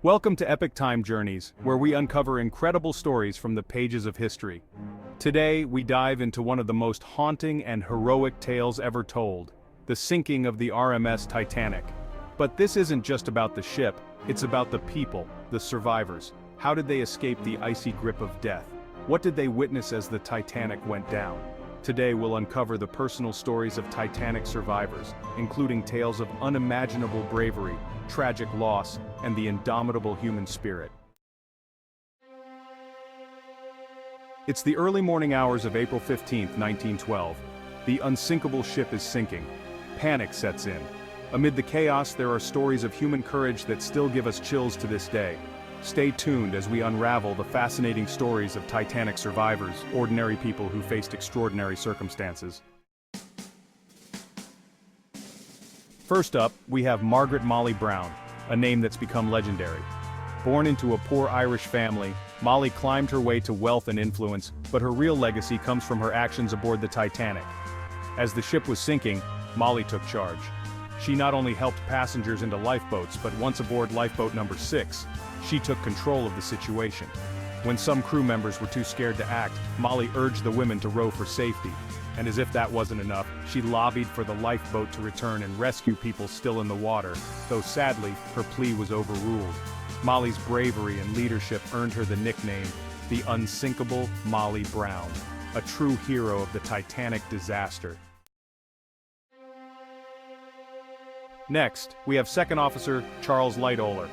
Welcome to Epic Time Journeys, where we uncover incredible stories from the pages of history. Today, we dive into one of the most haunting and heroic tales ever told, the sinking of the RMS Titanic. But this isn't just about the ship, it's about the people, the survivors. How did they escape the icy grip of death? What did they witness as the Titanic went down? Today we'll uncover the personal stories of Titanic survivors, including tales of unimaginable bravery, tragic loss, and the indomitable human spirit. It's the early morning hours of April 15, 1912. The unsinkable ship is sinking. Panic sets in. Amid the chaos, there are stories of human courage that still give us chills to this day. Stay tuned as we unravel the fascinating stories of Titanic survivors, ordinary people who faced extraordinary circumstances. First up, we have Margaret Molly Brown, a name that's become legendary. Born into a poor Irish family, Molly climbed her way to wealth and influence, but her real legacy comes from her actions aboard the Titanic. As the ship was sinking, Molly took charge. She not only helped passengers into lifeboats, but once aboard lifeboat number 6, she took control of the situation. When some crew members were too scared to act, Molly urged the women to row for safety. And as if that wasn't enough, she lobbied for the lifeboat to return and rescue people still in the water, though sadly, her plea was overruled. Molly's bravery and leadership earned her the nickname, the Unsinkable Molly Brown, a true hero of the Titanic disaster. Next, we have Second Officer Charles Lightoller.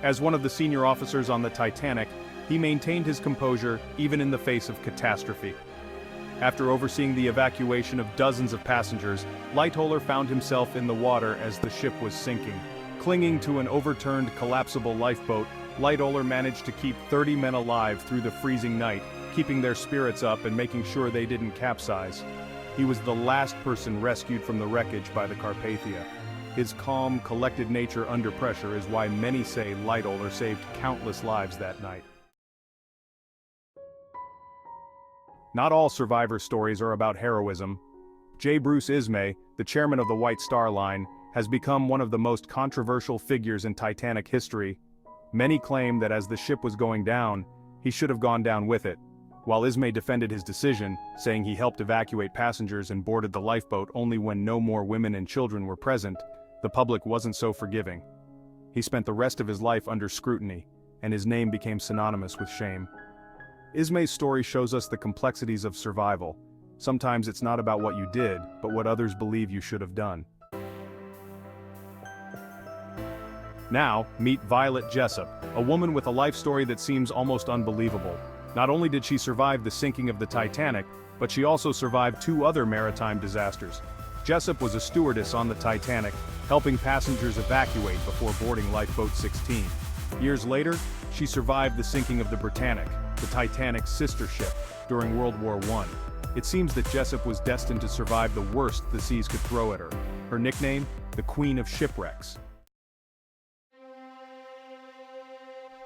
As one of the senior officers on the Titanic, he maintained his composure even in the face of catastrophe. After overseeing the evacuation of dozens of passengers, Lightoller found himself in the water as the ship was sinking. Clinging to an overturned collapsible lifeboat, Lightoller managed to keep 30 men alive through the freezing night, keeping their spirits up and making sure they didn't capsize. He was the last person rescued from the wreckage by the Carpathia. His calm, collected nature under pressure is why many say Lightoller saved countless lives that night. Not all survivor stories are about heroism. J. Bruce Ismay, the chairman of the White Star Line, has become one of the most controversial figures in Titanic history. Many claim that as the ship was going down, he should have gone down with it. While Ismay defended his decision, saying he helped evacuate passengers and boarded the lifeboat only when no more women and children were present, the public wasn't so forgiving. He spent the rest of his life under scrutiny, and his name became synonymous with shame. Ismay's story shows us the complexities of survival. Sometimes it's not about what you did, but what others believe you should have done. Now, meet Violet Jessop, a woman with a life story that seems almost unbelievable. Not only did she survive the sinking of the Titanic, but she also survived 2 other maritime disasters. Jessop was a stewardess on the Titanic, helping passengers evacuate before boarding lifeboat 16. Years later, she survived the sinking of the Britannic, the Titanic's sister ship, during World War I. It seems that Jessop was destined to survive the worst the seas could throw at her. Her nickname, the Queen of Shipwrecks.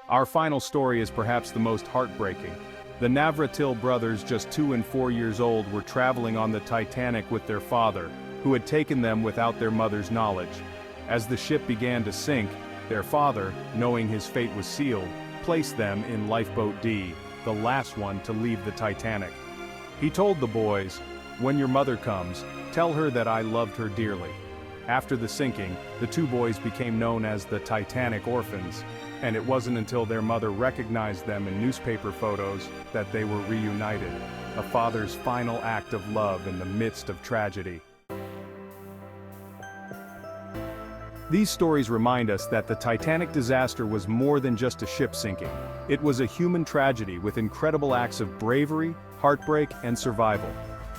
Our final story is perhaps the most heartbreaking. The Navratil brothers, just 2 and 4 years old, were traveling on the Titanic with their father, who had taken them without their mother's knowledge. As the ship began to sink, their father, knowing his fate was sealed, placed them in Lifeboat D, the last one to leave the Titanic. He told the boys, "When your mother comes, tell her that I loved her dearly." After the sinking, the 2 boys became known as the Titanic Orphans, and it wasn't until their mother recognized them in newspaper photos that they were reunited, a father's final act of love in the midst of tragedy. These stories remind us that the Titanic disaster was more than just a ship sinking. It was a human tragedy with incredible acts of bravery, heartbreak, and survival.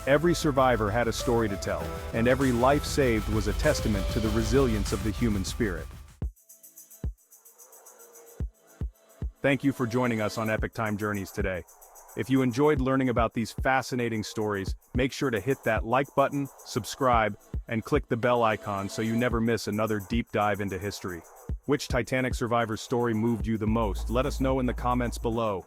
Every survivor had a story to tell, and every life saved was a testament to the resilience of the human spirit. Thank you for joining us on Epic Time Journeys today. If you enjoyed learning about these fascinating stories, make sure to hit that like button, subscribe, and click the bell icon so you never miss another deep dive into history. Which Titanic survivor's story moved you the most? Let us know in the comments below.